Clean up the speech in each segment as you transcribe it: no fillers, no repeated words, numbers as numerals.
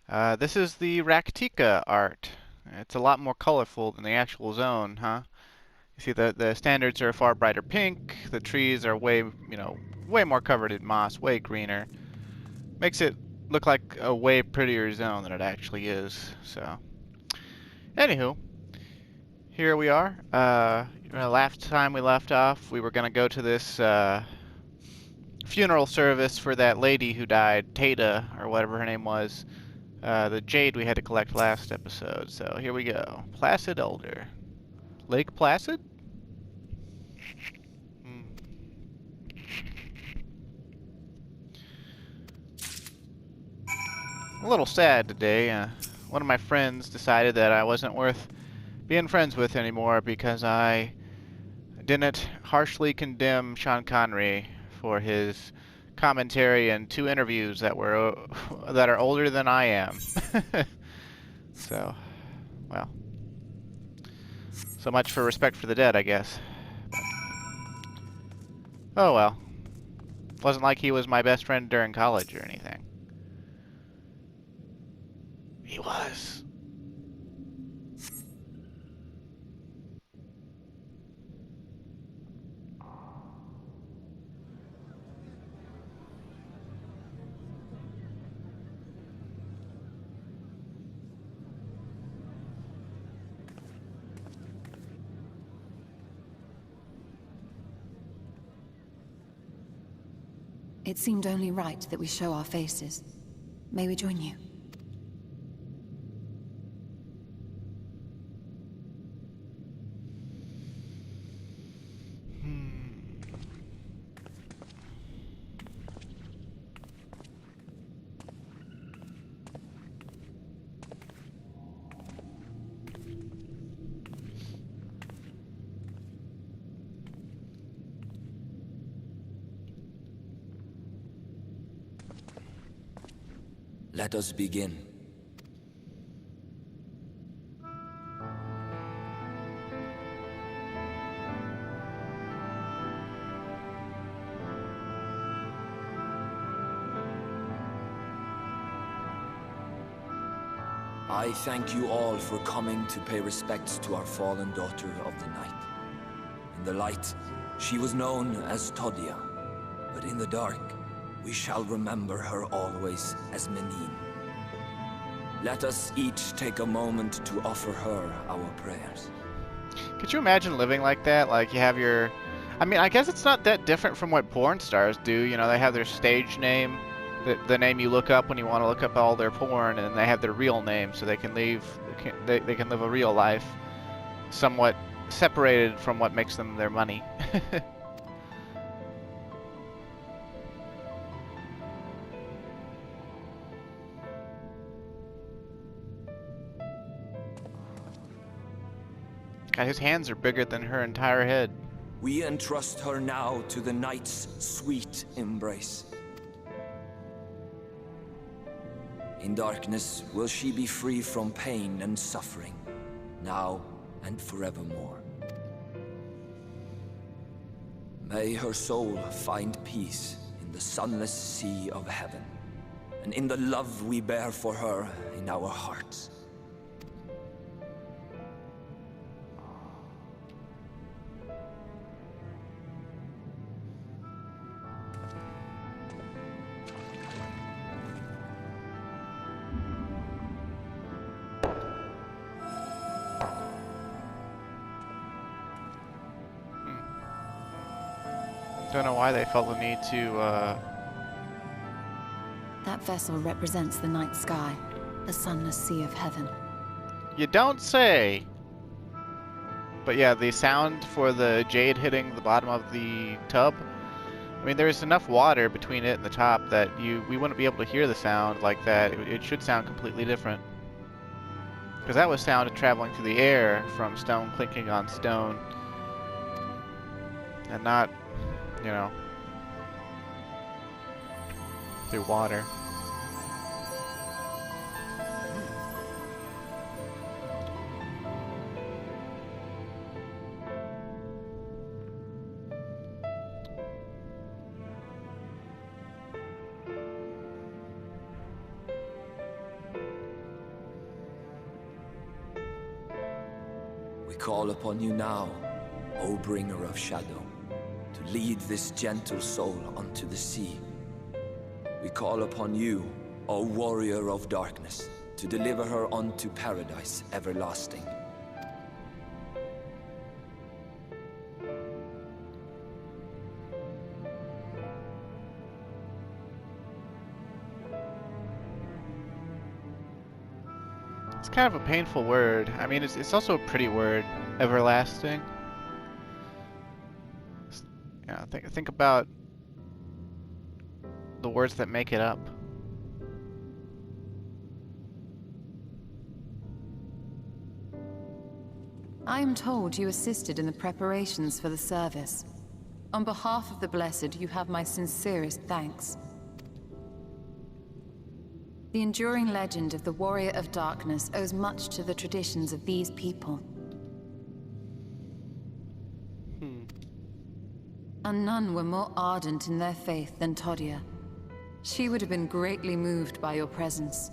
This is the Rak'tika art. It's a lot more colorful than the actual zone, huh? You see the standards are a far brighter pink, the trees are way more covered in moss, way greener. Makes it look like a way prettier zone than it actually is. So, anywho, here we are. Last time we left off, we were gonna go to this funeral service for that lady who died, Tata, or whatever her name was. The jade we had to collect last episode. So here we go. Placid Elder. Lake Placid? Hmm. A little sad today. One of my friends decided that I wasn't worth being friends with anymore because I didn't harshly condemn Sean Connery for his commentary in two interviews that were that are older than I am. So, well, so much for respect for the dead, I guess. Oh well. Wasn't like he was my best friend during college or anything. He was. It seemed only right that we show our faces. May we join you? Let us begin. I thank you all for coming to pay respects to our fallen daughter of the night. In the light, she was known as Todia, but in the dark, we shall remember her always as Menine. Let us each take a moment to offer her our prayers. Could you imagine living like that? Like you have your... I mean, I guess it's not that different from what porn stars do. You know, they have their stage name, the name you look up when you want to look up all their porn, and they have their real name so they can they can live a real life somewhat separated from what makes them their money. God, his hands are bigger than her entire head. We entrust her now to the night's sweet embrace. In darkness will she be free from pain and suffering, now and forevermore. May her soul find peace in the sunless sea of heaven, and in the love we bear for her in our hearts. Don't know why they felt the need to, That vessel represents the night sky, the sunless sea of heaven. You don't say! But yeah, the sound for the jade hitting the bottom of the tub, I mean, there's enough water between it and the top that we wouldn't be able to hear the sound like that. It should sound completely different. Because that was sound traveling through the air from stone clinking on stone. And not, you know, through water. We call upon you now, O bringer of shadow, to lead this gentle soul unto the sea. We call upon you, O warrior of darkness, to deliver her unto paradise everlasting. It's kind of a painful word. I mean, it's also a pretty word, everlasting. Yeah, think about the words that make it up. I am told you assisted in the preparations for the service. On behalf of the Blessed, you have my sincerest thanks. The enduring legend of the Warrior of Darkness owes much to the traditions of these people. And none were more ardent in their faith than Todia. She would have been greatly moved by your presence.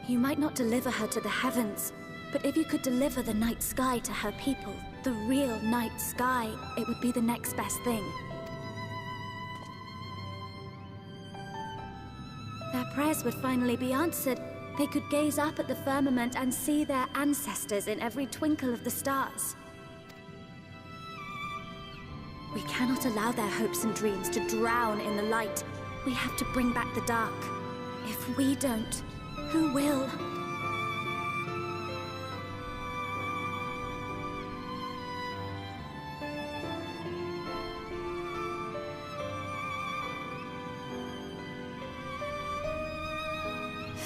You might not deliver her to the heavens, but if you could deliver the night sky to her people, the real night sky, it would be the next best thing. Their prayers would finally be answered. They could gaze up at the firmament and see their ancestors in every twinkle of the stars. We cannot allow their hopes and dreams to drown in the light. We have to bring back the dark. If we don't, who will?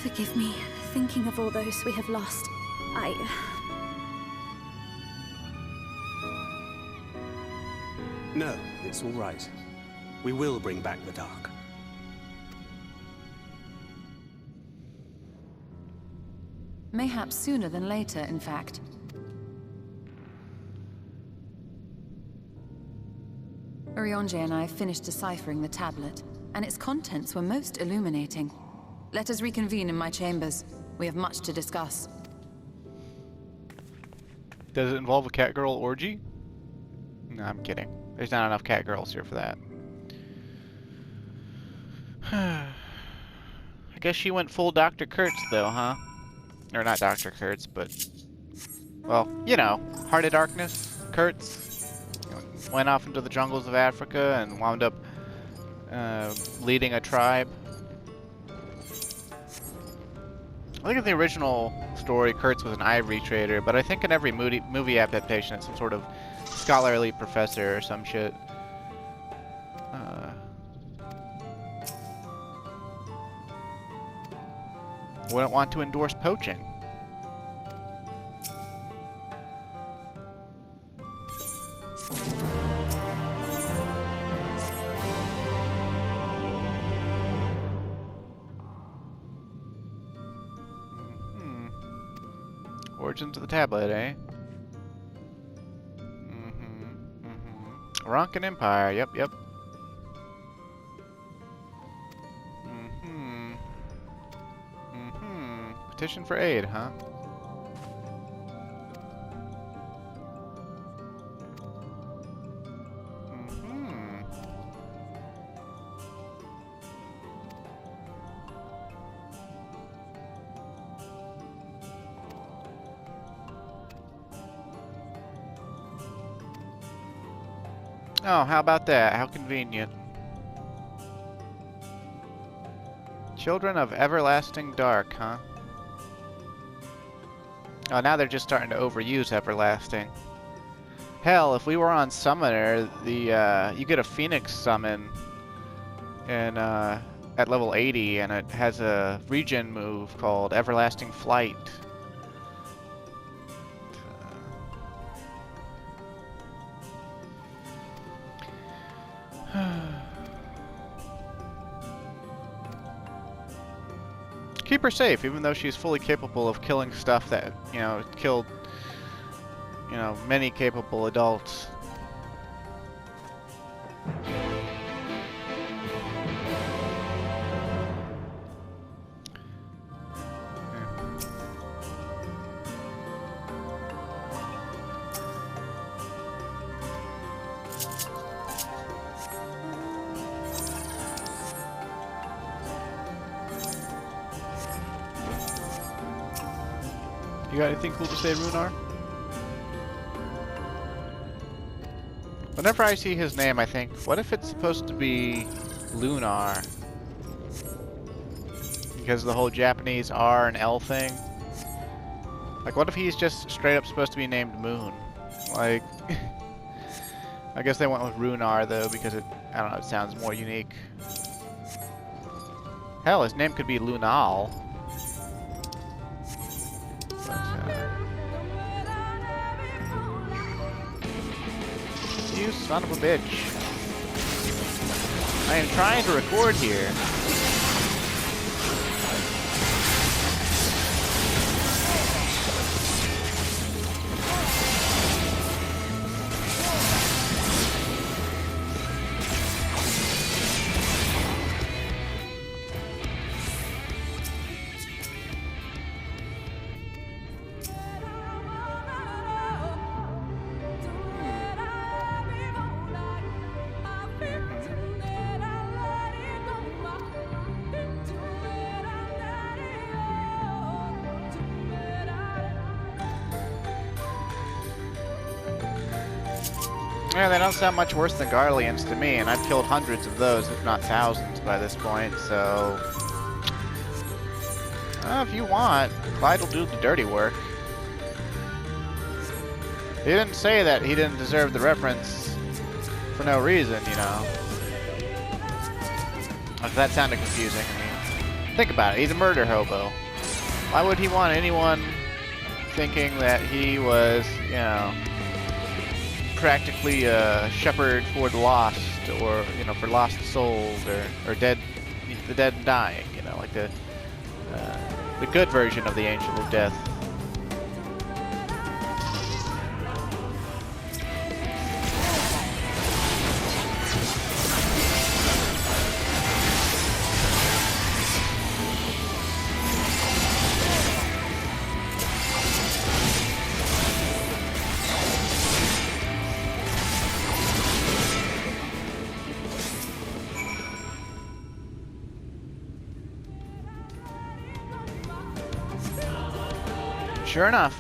Forgive me, thinking of all those we have lost. No, it's all right. We will bring back the dark. Mayhaps sooner than later, in fact. Urianger and I finished deciphering the tablet, and its contents were most illuminating. Let us reconvene in my chambers. We have much to discuss. Does it involve a catgirl orgy? No, I'm kidding. There's not enough catgirls here for that. I guess she went full Dr. Kurtz, though, huh? Or not Dr. Kurtz, but... well, you know, Heart of Darkness, Kurtz. Went off into the jungles of Africa and wound up leading a tribe. I think in the original story, Kurtz was an ivory trader, but I think in every movie adaptation, it's some sort of scholarly professor or some shit. Wouldn't want to endorse poaching. Origins of the tablet, eh? Ronkin Empire, yep. Petition for aid, huh? Oh, how about that? How convenient. Children of Everlasting Dark, huh? Oh, now they're just starting to overuse Everlasting. Hell, if we were on Summoner, you get a Phoenix summon in, at level 80, and it has a regen move called Everlasting Flight. Keep her safe, even though she's fully capable of killing stuff that, you know, killed, you know, many capable adults. You got anything cool to say, Runar? Whenever I see his name, I think, what if it's supposed to be Lunar? Because of the whole Japanese R and L thing. Like, what if he's just straight up supposed to be named Moon? Like, I guess they went with Runar, though, because it, I don't know, it sounds more unique. Hell, his name could be Lunal. You son of a bitch. I am trying to record here. Yeah, they don't sound much worse than Garleans to me, and I've killed hundreds of those, if not thousands, by this point, so... if you want, Clyde will do the dirty work. He didn't say that he didn't deserve the reference for no reason, you know. If that sounded confusing, I mean, think about it, he's a murder hobo. Why would he want anyone thinking that he was, you know, practically a shepherd for the lost, or, you know, for lost souls, or dead, the dead and dying, you know, like the good version of the Angel of Death. Sure enough.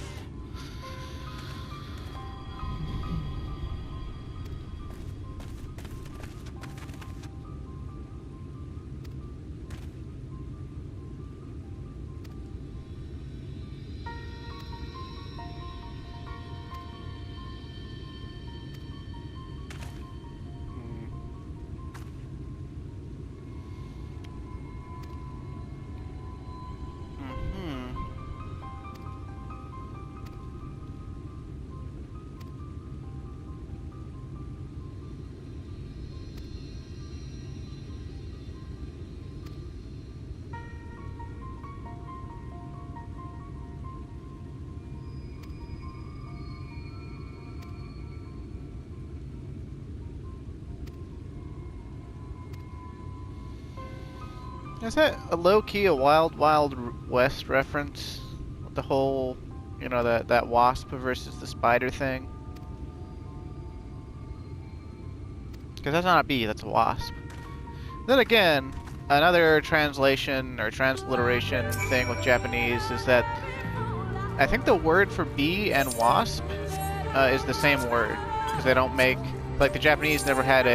Is that a low-key a Wild Wild West reference? With the whole, you know, that wasp versus the spider thing? Because that's not a bee, that's a wasp. Then again, another translation or transliteration thing with Japanese is that I think the word for bee and wasp is the same word. Because they don't make, like, the Japanese never had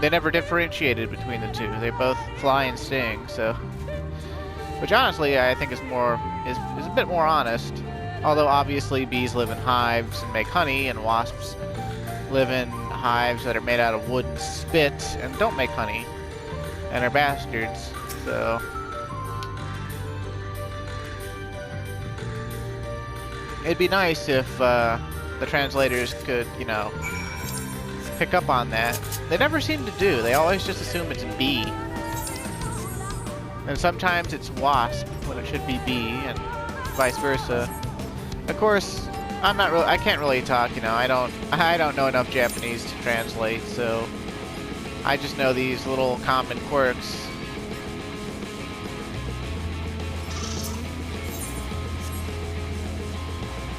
they never differentiated between the two. They both fly and sting, so. Which honestly I think is a bit more honest. Although obviously bees live in hives and make honey, and wasps live in hives that are made out of wood and spit and don't make honey. And are bastards, so. It'd be nice if the translators could, you know, pick up on that. They never seem to do. They always just assume it's B. And sometimes it's wasp when it should be bee, and vice versa. Of course, I can't really talk, you know, I don't know enough Japanese to translate, so I just know these little common quirks.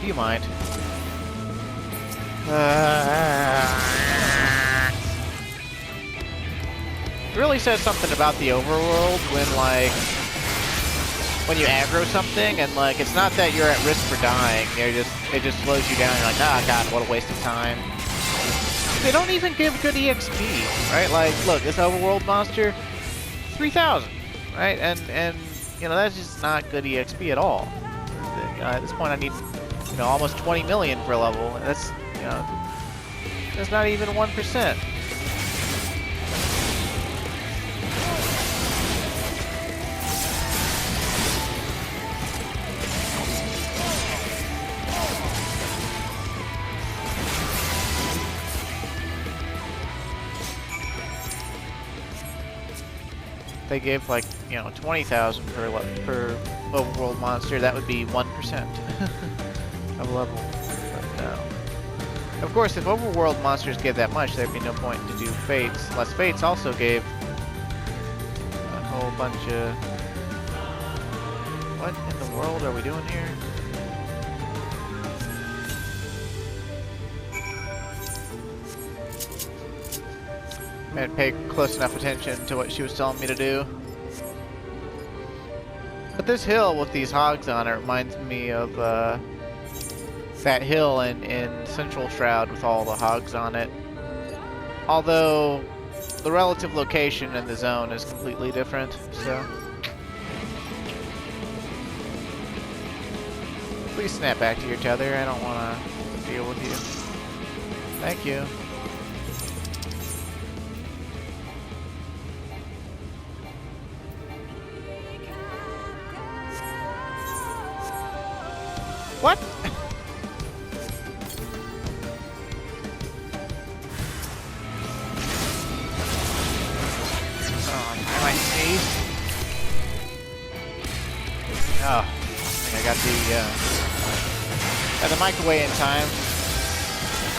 Do you mind? It really says something about the overworld when, like, when you aggro something and, like, it's not that you're at risk for dying. It just slows you down. You're like, ah, God, what a waste of time. They don't even give good EXP, right? Like, look, this overworld monster, 3,000, right? And you know, that's just not good EXP at all. You know, at this point, I need, you know, almost 20 million for a level. And that's, you know, that's not even 1%. They gave, like, you know, 20,000 per overworld monster, that would be 1% of level. But no. Of course, if overworld monsters gave that much, there'd be no point to do fates. Unless fates also gave a whole bunch of... What in the world are we doing here? I didn't pay close enough attention to what she was telling me to do. But this hill with these hogs on it reminds me of that hill in Central Shroud with all the hogs on it. Although the relative location in the zone is completely different, so. Please snap back to your tether. I don't want to deal with you. Thank you. What? Oh, I might sneeze. Oh, I got the mic away in time.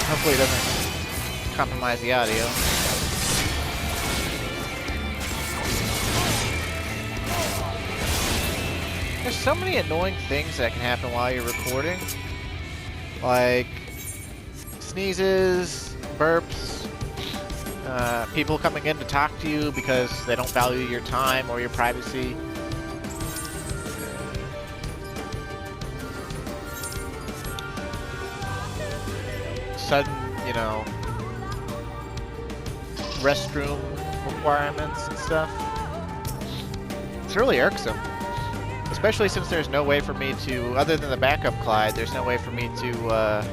Hopefully it doesn't compromise the audio. There's so many annoying things that can happen while you're recording. Like sneezes, burps, people coming in to talk to you because they don't value your time or your privacy. Sudden, you know, restroom requirements and stuff. It's really irksome. Especially since there's no way for me to, other than the backup Clyde, there's no way for me to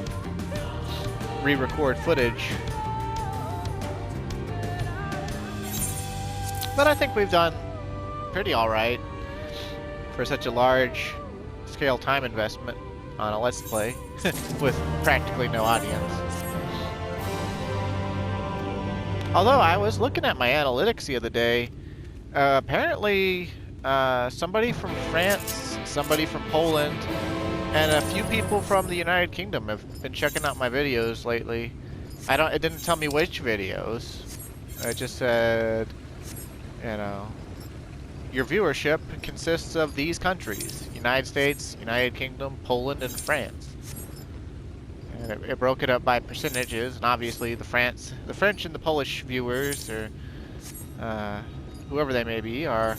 re-record footage. But I think we've done pretty alright for such a large scale time investment on a Let's Play with practically no audience. Although I was looking at my analytics the other day, apparently somebody from France, somebody from Poland, and a few people from the United Kingdom have been checking out my videos lately. It didn't tell me which videos. It just said, you know, your viewership consists of these countries: United States, United Kingdom, Poland, and France. And it broke it up by percentages, and obviously the French and the Polish viewers, or whoever they may be, are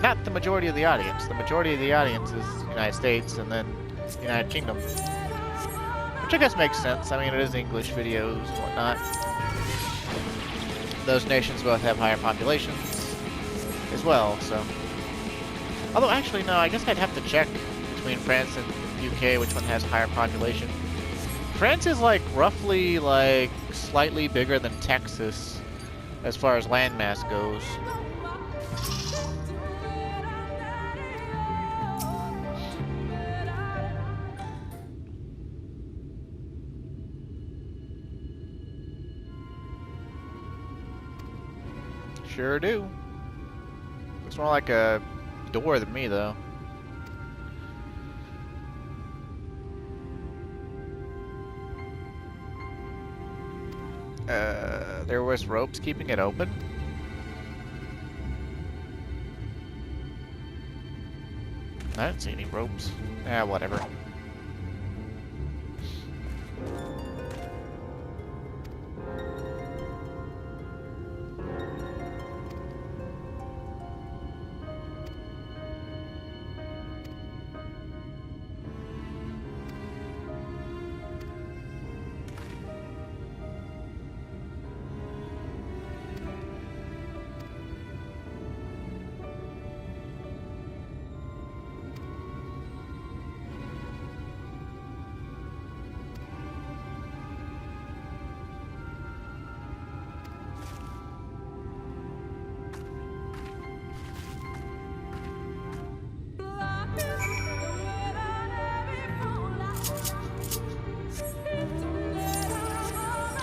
not the majority of the audience. The majority of the audience is United States and then United Kingdom. Which I guess makes sense. I mean, it is English videos and whatnot. Those nations both have higher populations as well, so. Although, actually, no, I guess I'd have to check between France and UK which one has higher population. France is, like, roughly, like, slightly bigger than Texas as far as landmass goes. Sure do. Looks more like a door than me, though. There was ropes keeping it open. I didn't see any ropes. Whatever.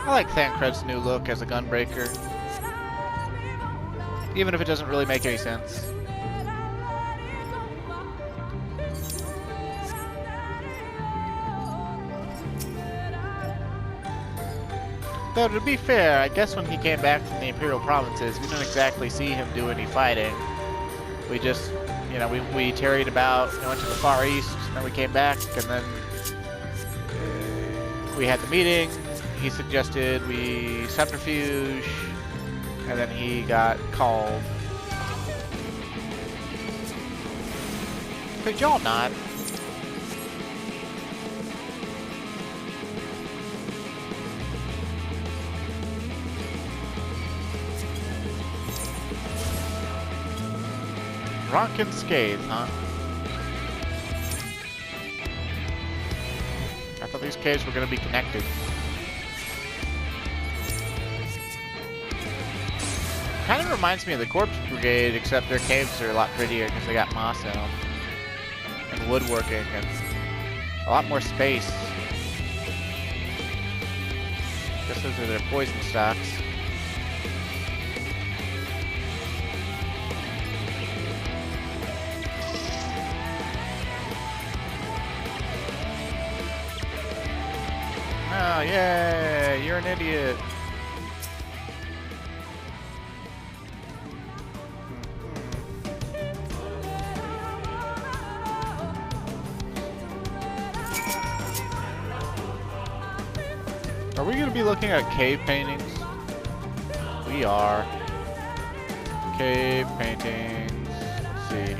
I like Thancred's new look as a gunbreaker, even if it doesn't really make any sense. Though, to be fair, I guess when he came back from the Imperial Provinces, we didn't exactly see him do any fighting. We just, you know, we tarried about, went to the Far East, and then we came back, and then we had the meeting. He suggested we subterfuge, and then he got called. Could y'all not? Rock and Scathe, huh? I thought these caves were going to be connected. Kind of reminds me of the Corpse Brigade, except their caves are a lot prettier because they got moss in them. And woodworking and a lot more space. Guess those are their poison stocks. Oh, yay! You're an idiot. Are we going to be looking at cave paintings? We are. Cave paintings. Let's see.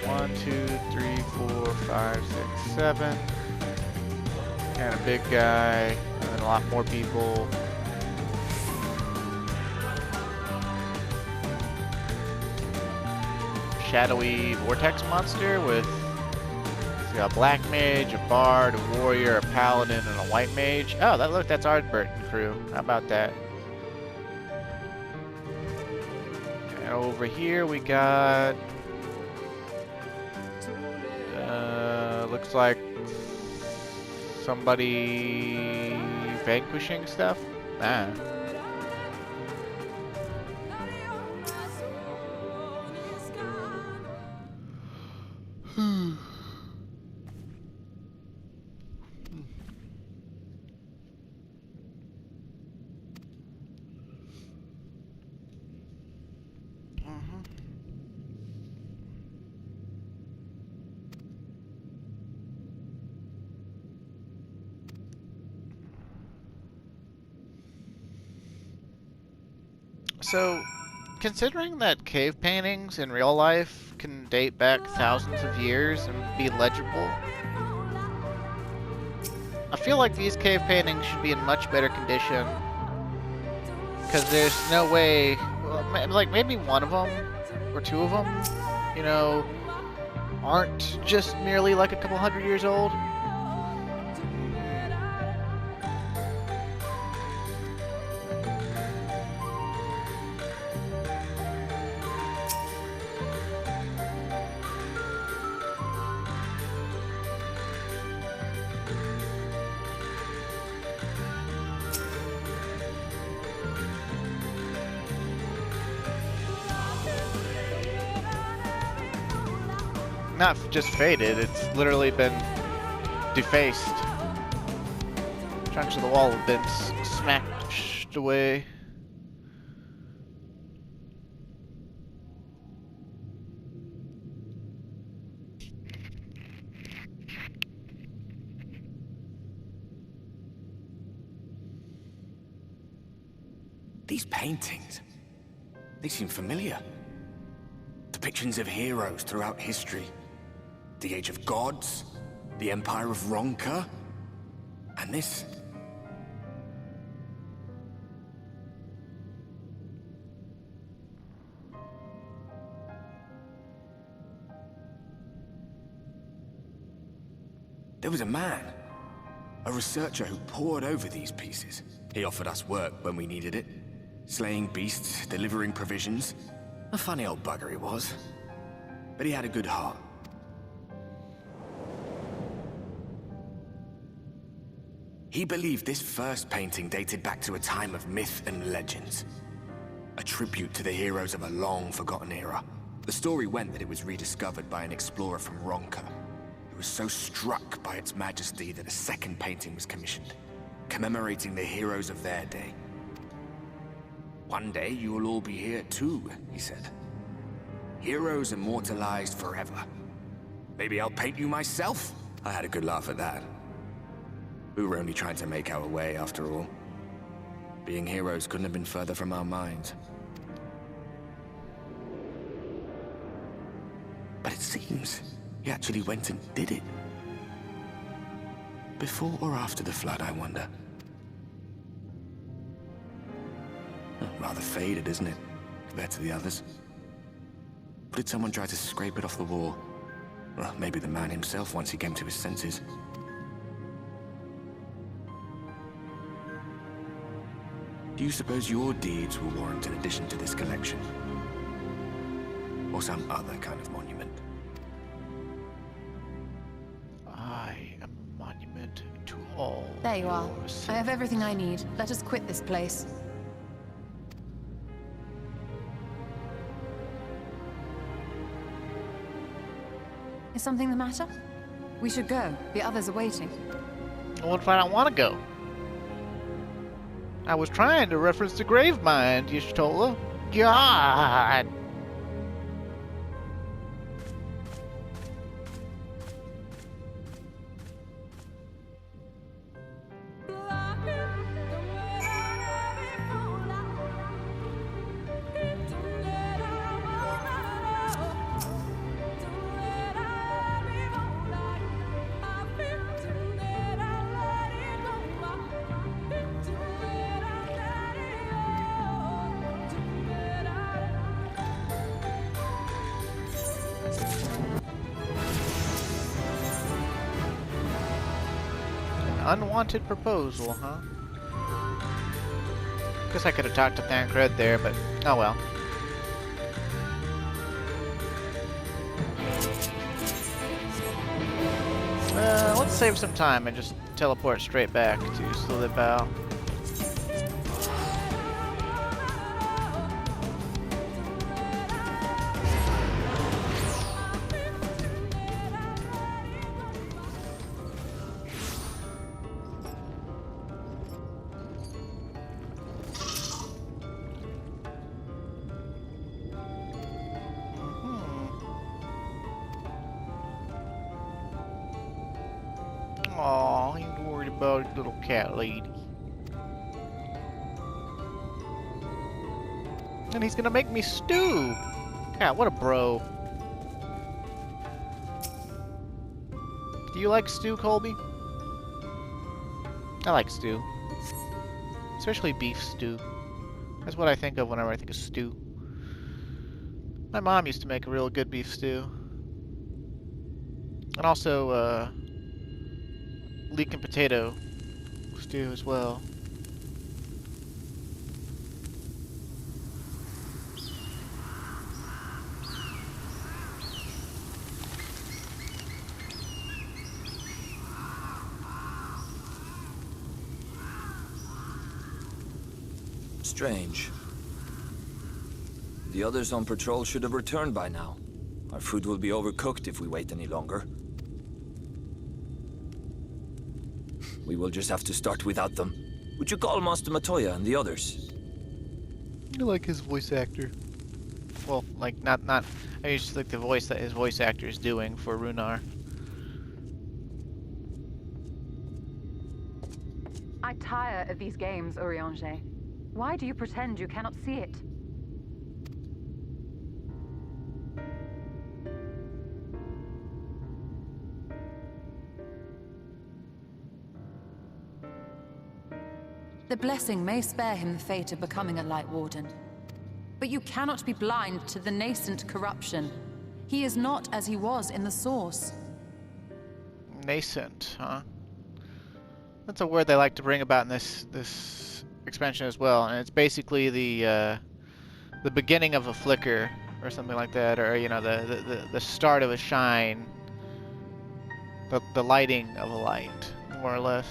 1, 2, 3, 4, 5, 6, 7. And a big guy. And then a lot more people. Shadowy vortex monster with a black mage, a bard, a warrior, a paladin, and a white mage. Oh, that's Ardbert and crew. How about that? And over here we got looks like somebody vanquishing stuff. Ah. So, considering that cave paintings in real life can date back thousands of years and be legible, I feel like these cave paintings should be in much better condition. Because there's no way, well, like maybe one of them or two of them, you know, aren't just merely like a couple hundred years old. not just faded, it's literally been defaced. Chunks of the wall have been smashed away. These paintings, they seem familiar. Depictions of heroes throughout history. The Age of Gods, the Empire of Rak'tika, and this. There was a man, a researcher who pored over these pieces. He offered us work when we needed it. Slaying beasts, delivering provisions. A funny old bugger he was. But he had a good heart. He believed this first painting dated back to a time of myth and legends. A tribute to the heroes of a long-forgotten era. The story went that it was rediscovered by an explorer from Rak'tika, who was so struck by its majesty that a second painting was commissioned, commemorating the heroes of their day. One day you will all be here too, he said. Heroes immortalized forever. Maybe I'll paint you myself? I had a good laugh at that. We were only trying to make our way after all. Being heroes couldn't have been further from our minds. But it seems he actually went and did it. Before or after the flood, I wonder. Rather faded, isn't it, compared to the others? Did someone try to scrape it off the wall? Well, maybe the man himself once he came to his senses. Do you suppose your deeds will warrant an addition to this collection? Or some other kind of monument? I am a monument to all. There you are. your sins. I have everything I need. Let us quit this place. Is something the matter? We should go. The others are waiting. What if I don't want to go? I was trying to reference the grave mind, Y'shtola. God! Unwanted proposal, huh? Guess I could have talked to Thancred there, but oh well. Let's save some time and just teleport straight back to Slither. Aw, he's worried about his little cat lady. And he's gonna make me stew! God, what a bro. Do you like stew, Colby? I like stew. Especially beef stew. That's what I think of whenever I think of stew. My mom used to make a real good beef stew. And also, leek and potato stew as well. Strange. The others on patrol should have returned by now. Our food will be overcooked if we wait any longer. We will just have to start without them. Would you call Master Matoya and the others? I like his voice actor. Well, like, not... I just like the voice that his voice actor is doing for Runar. I tire of these games, Urianger. Why do you pretend you cannot see it? The blessing may spare him the fate of becoming a Light Warden. But you cannot be blind to the nascent corruption. He is not as he was in the Source. Nascent, huh? That's a word they like to bring about in this expansion as well, and it's basically the beginning of a flicker or something like that, or you know, the start of a shine, the lighting of a light, more or less.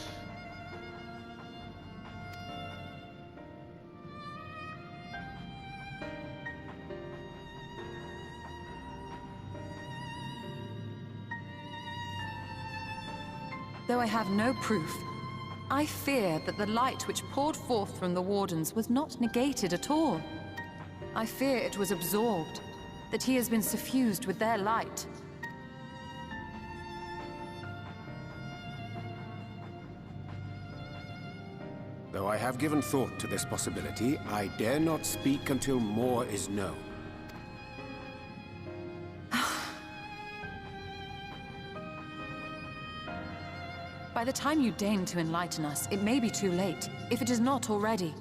Though I have no proof, I fear that the light which poured forth from the Wardens was not negated at all. I fear it was absorbed, that he has been suffused with their light. Though I have given thought to this possibility, I dare not speak until more is known. By the time you deign to enlighten us, it may be too late, if it is not already.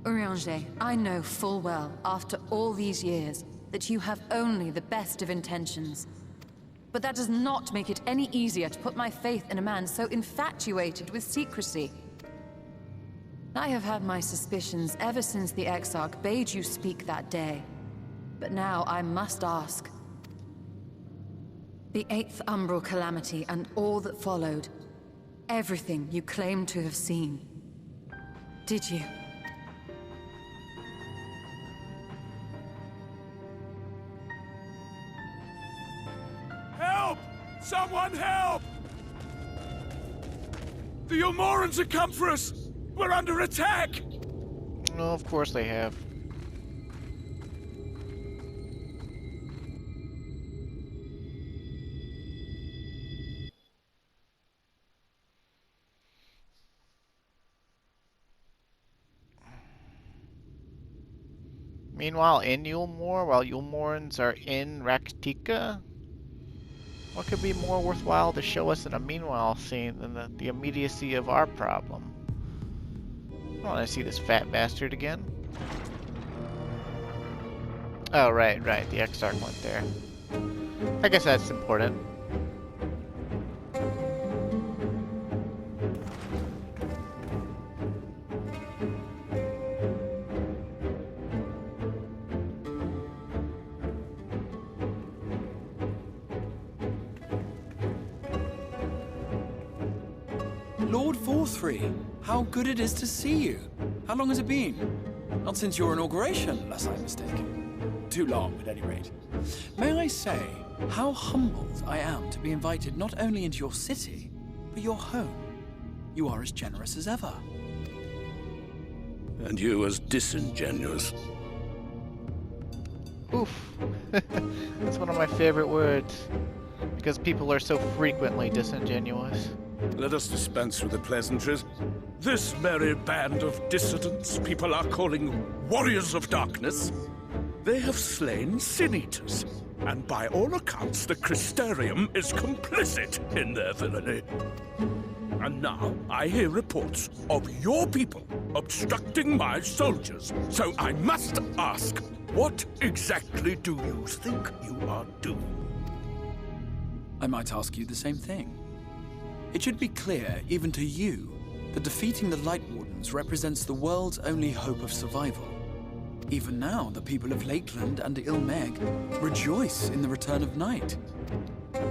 Urianger, I know full well, after all these years, that you have only the best of intentions. But that does not make it any easier to put my faith in a man so infatuated with secrecy. I have had my suspicions ever since the Exarch bade you speak that day. But now I must ask. The 8th Umbral Calamity and all that followed. Everything you claim to have seen. Did you? Help! Someone help! The Ilmorans have come for us! We're under attack! No, of course they have. Meanwhile, in Yulmore, while Yulmorans are in Rak'tika, what could be more worthwhile to show us in a meanwhile scene than the immediacy of our problem? I don't want to see this fat bastard again. Oh, right. The Exarch went there. I guess that's important. Lord Forthry, how good it is to see you. How long has it been? Not since your inauguration, unless I'm mistaken. Too long, at any rate. May I say how humbled I am to be invited not only into your city, but your home. You are as generous as ever. And you as disingenuous. Oof. That's one of my favorite words. Because people are so frequently disingenuous. Let us dispense with the pleasantries. This merry band of dissidents people are calling warriors of darkness. They have slain sin-eaters, and by all accounts the Crystarium is complicit in their villainy. And now I hear reports of your people obstructing my soldiers, so I must ask, what exactly do you think you are doing? I might ask you the same thing. It should be clear, even to you, that defeating the Light Wardens represents the world's only hope of survival. Even now, the people of Lakeland and Ilmeg rejoice in the return of night.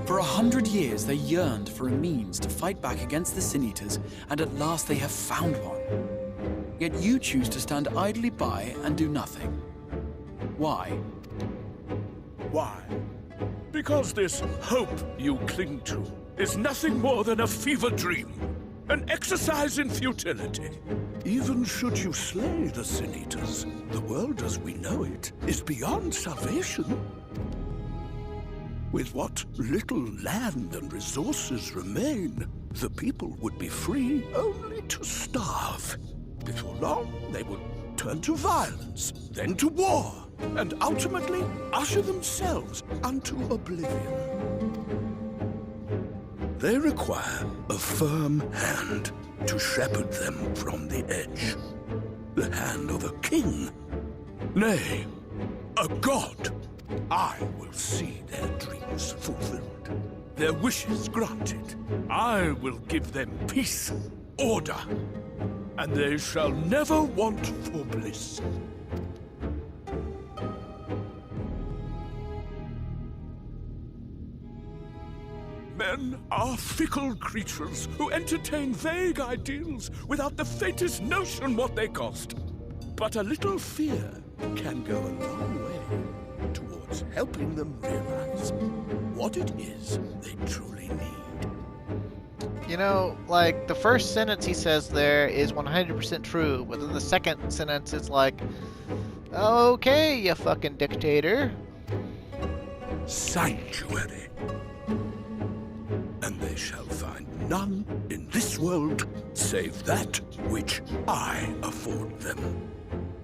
For 100 years, they yearned for a means to fight back against the Sin-Eaters, and at last they have found one. Yet you choose to stand idly by and do nothing. Why? why. Because this hope you cling to is nothing more than a fever dream, an exercise in futility. Even should you slay the Sin Eaters, the world as we know it is beyond salvation. With what little land and resources remain, the people would be free only to starve. Before long, they would turn to violence, then to war, and ultimately usher themselves unto oblivion. They require a firm hand to shepherd them from the edge. The hand of a king. Nay, a god. I will see their dreams fulfilled, their wishes granted. I will give them peace, order, and they shall never want for bliss. Men are fickle creatures who entertain vague ideals without the faintest notion what they cost. But a little fear can go a long way towards helping them realize what it is they truly need. You know, like, the first sentence he says there is 100% true, but then the second sentence is like, okay, you fucking dictator. Sanctuary. And they shall find none in this world save that which I afford them.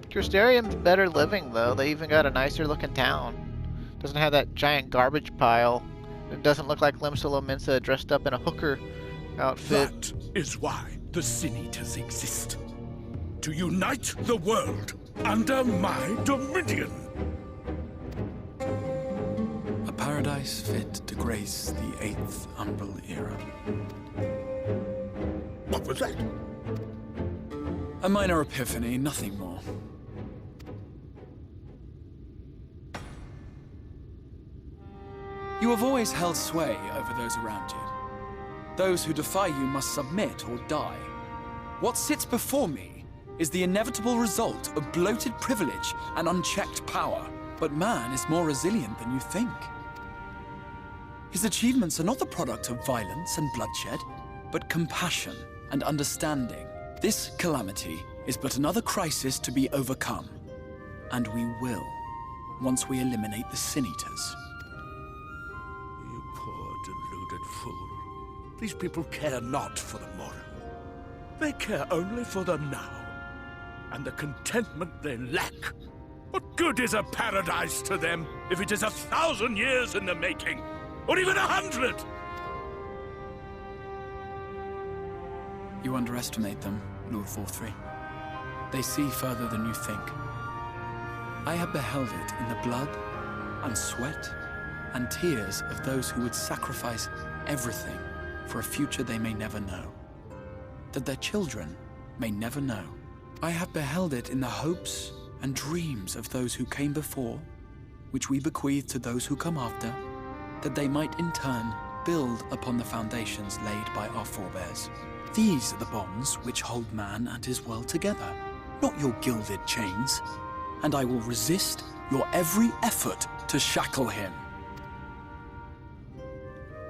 Crystarium's better living, though. They even got a nicer looking town. Doesn't have that giant garbage pile. It doesn't look like Limsala Mensa dressed up in a hooker outfit. That is why the Sin Eaters exist. To unite the world under my dominion. A paradise fit to grace the 8th Umbral era. What was that? A minor epiphany, nothing more. You have always held sway over those around you. Those who defy you must submit or die. What sits before me is the inevitable result of bloated privilege and unchecked power. But man is more resilient than you think. His achievements are not the product of violence and bloodshed, but compassion and understanding. This calamity is but another crisis to be overcome. And we will, once we eliminate the Sin Eaters. You poor deluded fool. These people care not for the morrow. They care only for the now. And the contentment they lack. What good is a paradise to them if it is 1,000 years in the making? Or even 100? You underestimate them, Lord Forthry. They see further than you think. I have beheld it in the blood and sweat and tears of those who would sacrifice everything for a future they may never know, that their children may never know. I have beheld it in the hopes and dreams of those who came before, which we bequeath to those who come after, that they might in turn build upon the foundations laid by our forebears. These are the bonds which hold man and his world together, not your gilded chains, and I will resist your every effort to shackle him.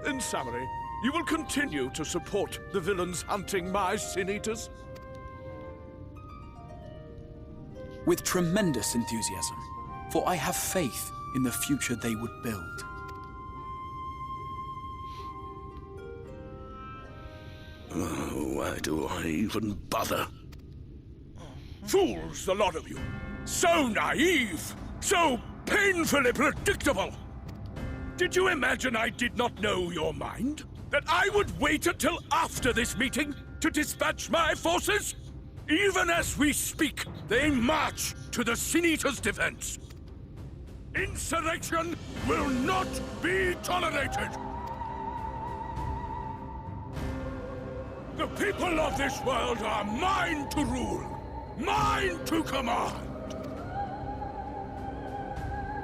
In summary, you will continue to support the villains hunting my Sin Eaters? With tremendous enthusiasm, for I have faith in the future they would build. Oh, why do I even bother? Fools, the lot of you! So naive! So painfully predictable! Did you imagine I did not know your mind? That I would wait until after this meeting to dispatch my forces? Even as we speak, they march to the Sin Eaters' defense. Insurrection will not be tolerated! The people of this world are mine to rule, mine to command.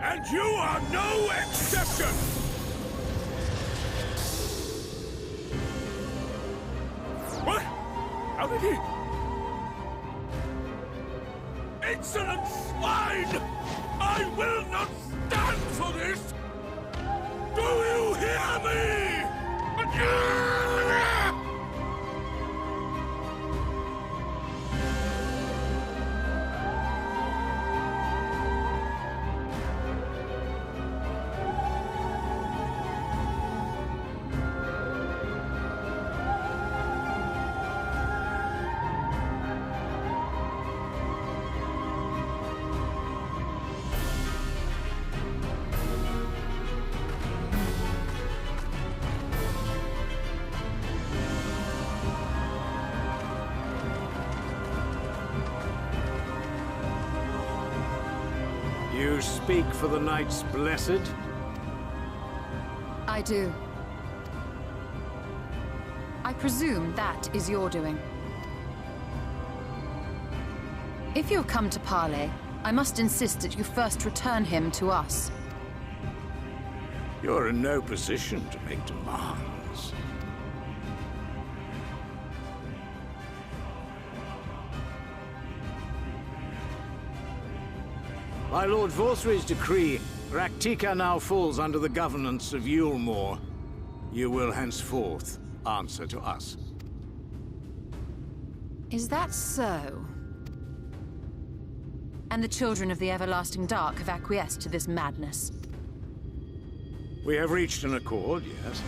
And you are no exception! What? How did he... Insolent swine! I will not stand for this! hear me? You speak for the Knights Blessed? I do. I presume that is your doing. If you have come to parley, I must insist that you first return him to us. You're in no position to make demands. By Lord Vorthry's decree, Rak'tika now falls under the governance of Yulmore. You will henceforth answer to us. Is that so? And the children of the Everlasting Dark have acquiesced to this madness? We have reached an accord, yes.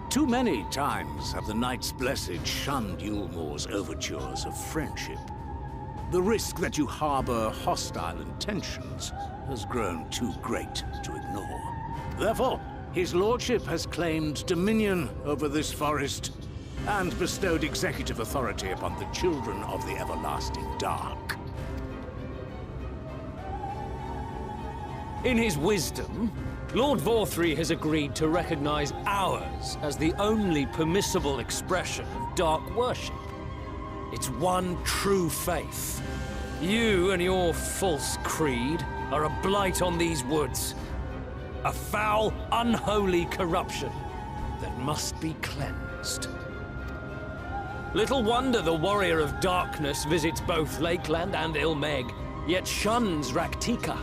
Too many times have the Knights Blessed shunned Yulmore's overtures of friendship. The risk that you harbor hostile intentions has grown too great to ignore. Therefore, his lordship has claimed dominion over this forest and bestowed executive authority upon the children of the Everlasting Dark. In his wisdom, Lord Vorthry has agreed to recognize ours as the only permissible expression of dark worship. It's one true faith. You and your false creed are a blight on these woods. A foul, unholy corruption that must be cleansed. Little wonder the Warrior of Darkness visits both Lakeland and Ilmeg, yet shuns Rak'tika.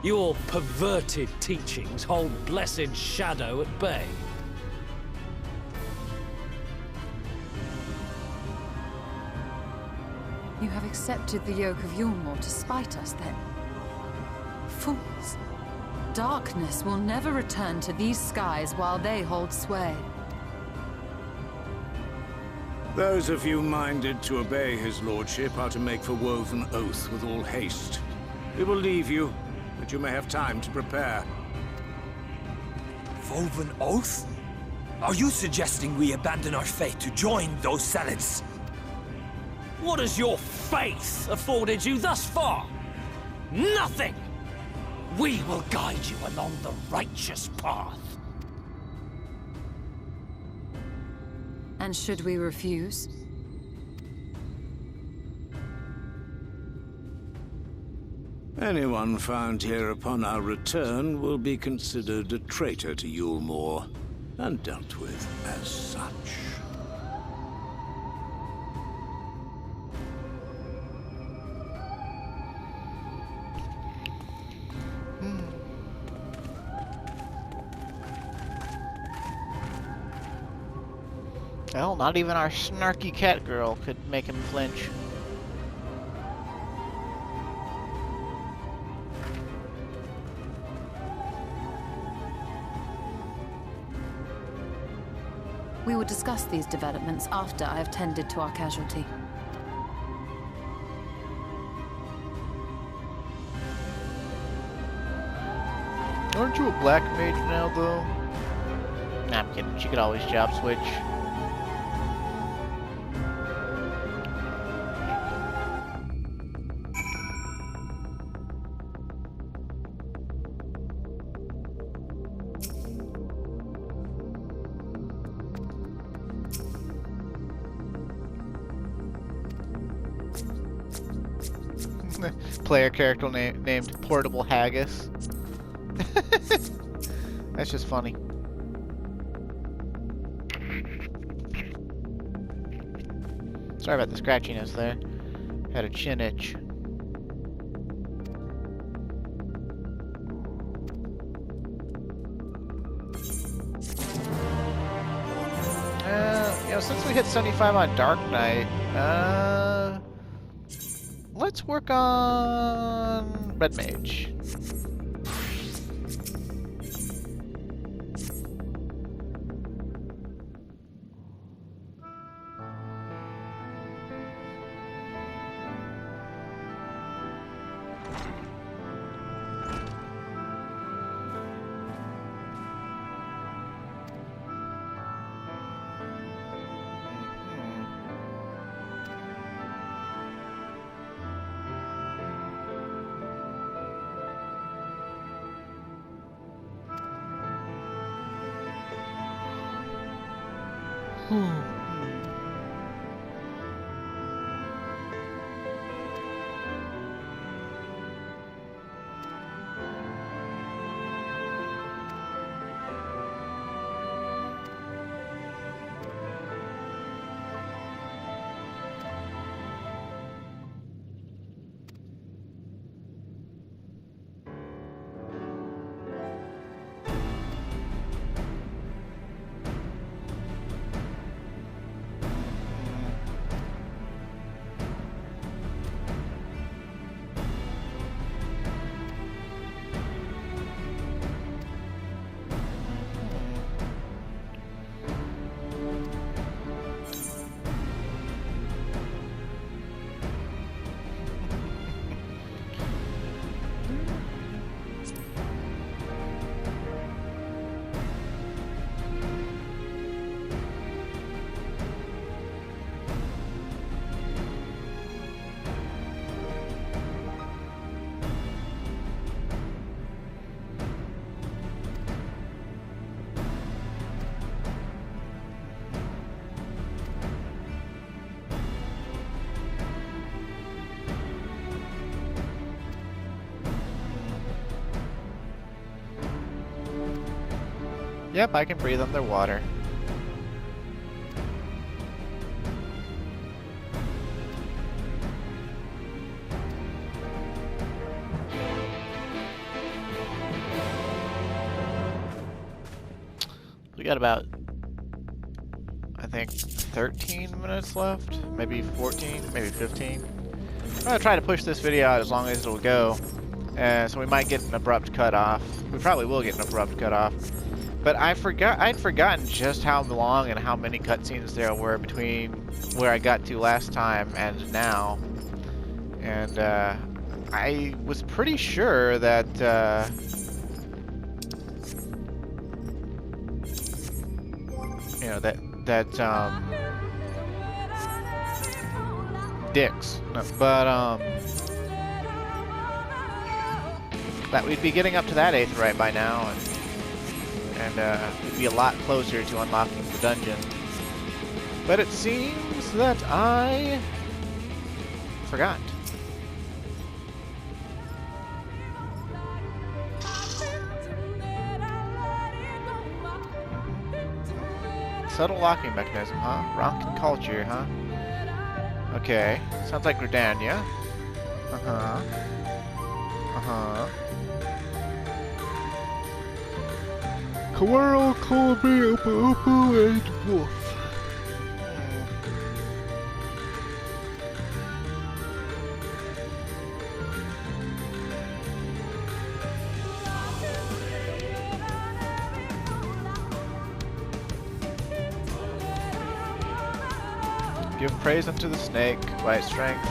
Your perverted teachings hold blessed shadow at bay. You have accepted the yoke of Yulmore to spite us, then? Fools. Darkness will never return to these skies while they hold sway. Those of you minded to obey his lordship are to make for Woven Oath with all haste. We will leave you, that you may have time to prepare. Woven Oath? Are you suggesting we abandon our faith to join those zealots? What has your faith afforded you thus far? Nothing! We will guide you along the righteous path. And should we refuse? Anyone found here upon our return will be considered a traitor to Yulmore, and dealt with as such. Well, not even our snarky cat girl could make him flinch. We will discuss these developments after I have tended to our casualty. Aren't you a black mage now, though? Nah, I'm kidding. She could always job switch. Player character named Portable Haggis. That's just funny. Sorry about the scratchiness there. Had a chin itch. since we hit 75 on Dark Knight, let's work on Red Mage. Yep, I can breathe underwater. We got about, I think, 13 minutes left, maybe 14, maybe 15. I'm gonna try to push this video out as long as it'll go, so we might get an abrupt cutoff. We probably will get an abrupt cutoff. But I'd forgotten just how long and how many cutscenes there were between where I got to last time and now. And I was pretty sure that you know, dicks, no, but that we'd be getting up to that 8th right by now, and we'd be a lot closer to unlocking the dungeon. But it seems that I forgot. Subtle locking mechanism, huh? Ronkin culture, huh? Okay. Sounds like Gridania. Uh-huh. Uh-huh. Kawaro, Kobe, Upu Upu, and Wolf. Give praise unto the snake by its strength.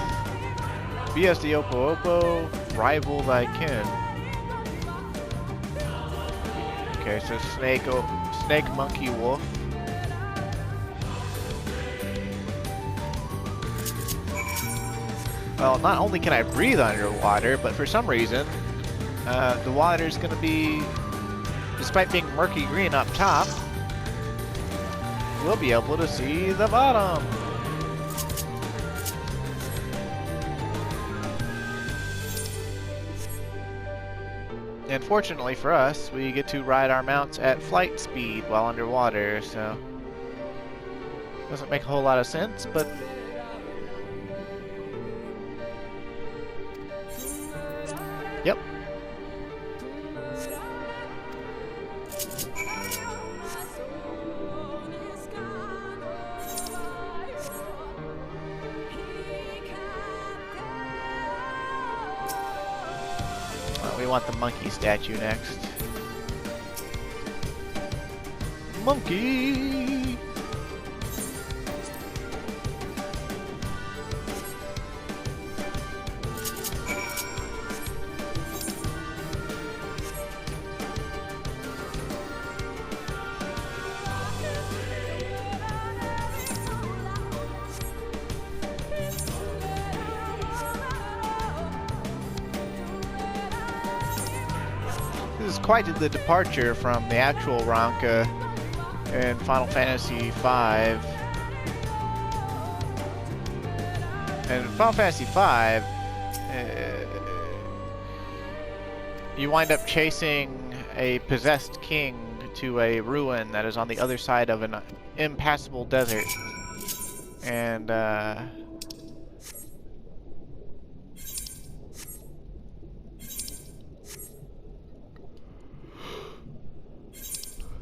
Be as the Oppo Oppo, rival thy kin. Okay, so snake, monkey, wolf. Well, not only can I breathe underwater, but for some reason, the water is going to be, despite being murky green up top, we'll be able to see the bottom. And fortunately for us, we get to ride our mounts at flight speed while underwater, so doesn't make a whole lot of sense, but yep. want the monkey statue next. Monkey! This is quite the departure from the actual Rak'tika in Final Fantasy V. And in Final Fantasy V, you wind up chasing a possessed king to a ruin that is on the other side of an impassable desert. And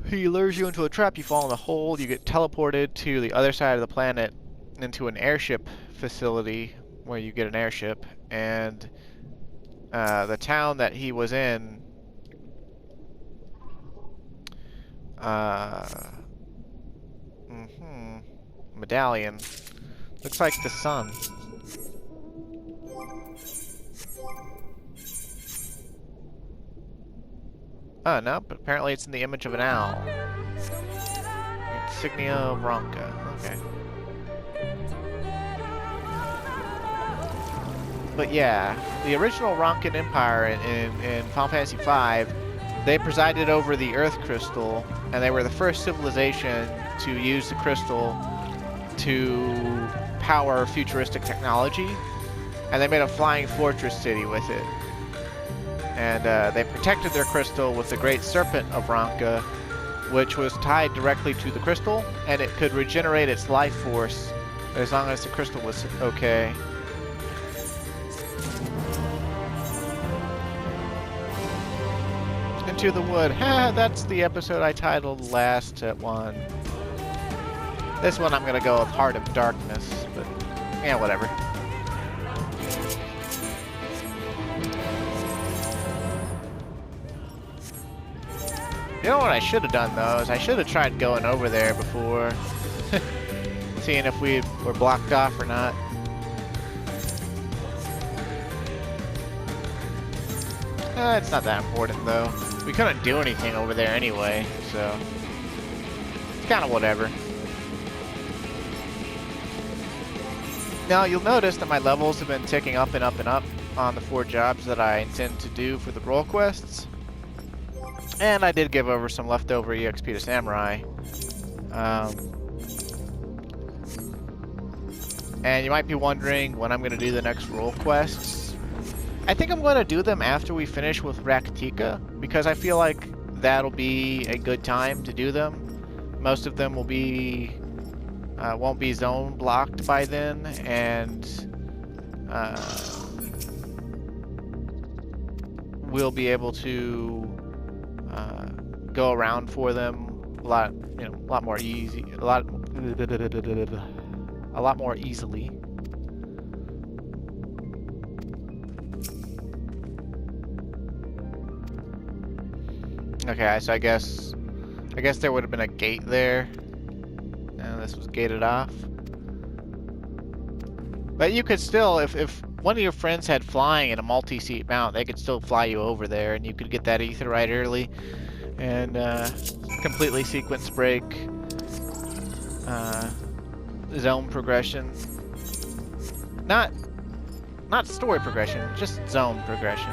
he lures you into a trap, you fall in the hole, you get teleported to the other side of the planet into an airship facility where you get an airship, and the town that he was in medallion. Looks like the sun. Oh, no, but apparently it's in the image of an owl. Insignia of Rak'tika. Okay. But yeah, the original Rak'tikan Empire in Final Fantasy V, they presided over the Earth Crystal, and they were the first civilization to use the crystal to power futuristic technology. And they made a flying fortress city with it. And they protected their crystal with the Great Serpent of Rak'tika, which was tied directly to the crystal, and it could regenerate its life force as long as the crystal was okay. Into the wood. Ha! That's the episode I titled Last One. This one I'm gonna go with Heart of Darkness, but yeah, whatever. You know what I should have done though is I should have tried going over there before, seeing if we were blocked off or not. It's not that important though. We couldn't do anything over there anyway, so it's kind of whatever. Now you'll notice that my levels have been ticking up and up and up on the 4 jobs that I intend to do for the role quests. And I did give over some leftover EXP to Samurai. And you might be wondering when I'm going to do the next role quests. I think I'm going to do them after we finish with Rak'tika, because I feel like that'll be a good time to do them. Most of them will be won't be zone blocked by then, and we'll be able to go around for them a lot more easy, a lot more easily. Okay, so I guess there would have been a gate there, and this was gated off. But you could still, if one of your friends had flying in a multi-seat mount, they could still fly you over there, and you could get that aetherite early, and completely sequence break zone progression. Not story progression, just zone progression.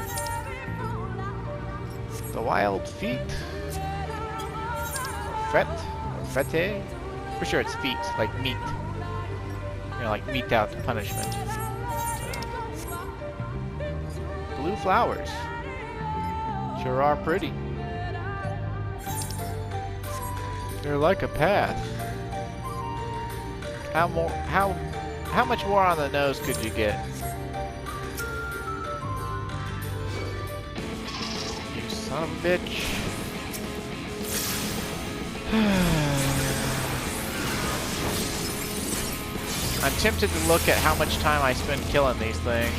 The wild feet. Fete? For sure it's feet, like meat. You know, like meat out to punishment. Blue flowers. Sure are pretty. They're like a path. How much more on the nose could you get? You son of a bitch. I'm tempted to look at how much time I spend killing these things.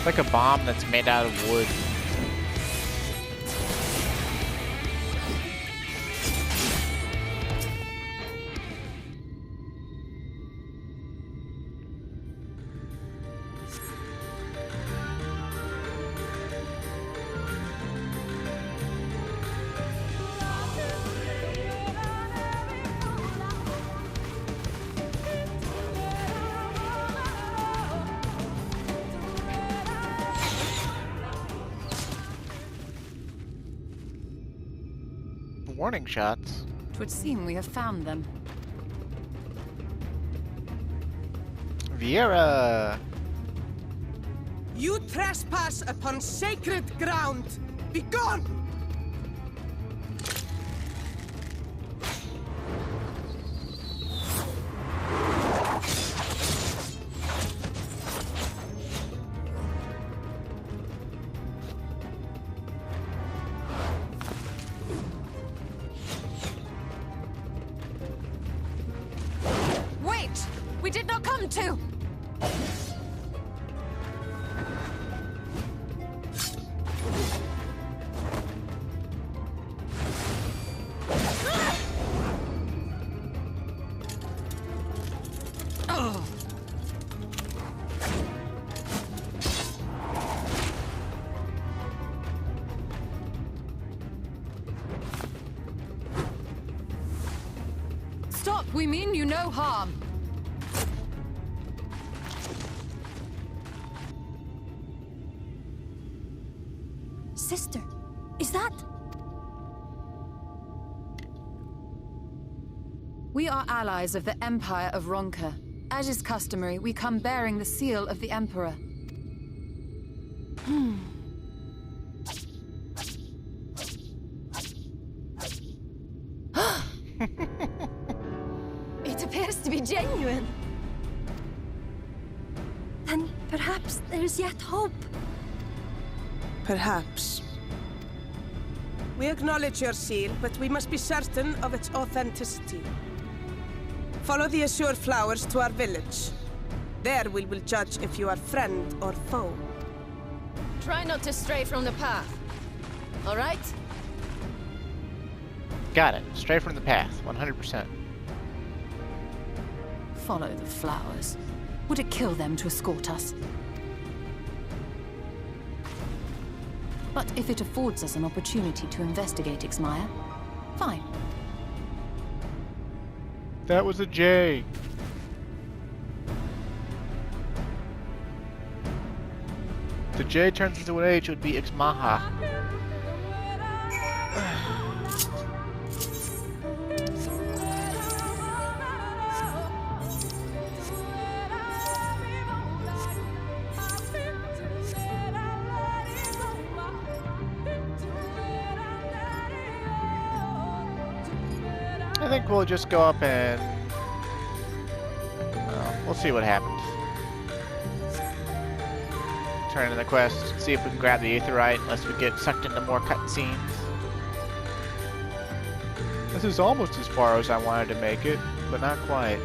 like a bomb that's made out of wood. Warning shots. It would seem we have found them. Viera! You trespass upon sacred ground! Begone! We did not come to! Stop! We mean you no harm. Sister, is that... We are allies of the Empire of Ronka. As is customary, we come bearing the seal of the Emperor. It appears to be genuine. Then perhaps there's yet hope. Perhaps. We acknowledge your seal, but we must be certain of its authenticity. Follow the azure flowers to our village. There we will judge if you are friend or foe. Try not to stray from the path. All right? Got it. Straight from the path. 100%. Follow the flowers. Would it kill them to escort us? But if it affords us an opportunity to investigate Ixmaya, fine. That was a J. The J turns into an H, it would be Ixmaha. I think we'll just go up and... we'll see what happens. Turn in the quest, see if we can grab the aetheryte, unless we get sucked into more cutscenes. This is almost as far as I wanted to make it, but not quite.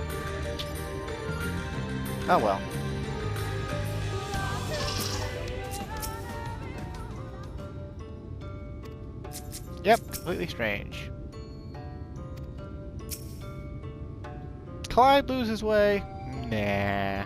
Oh well. Yep, completely strange. Clyde lose his way? Nah.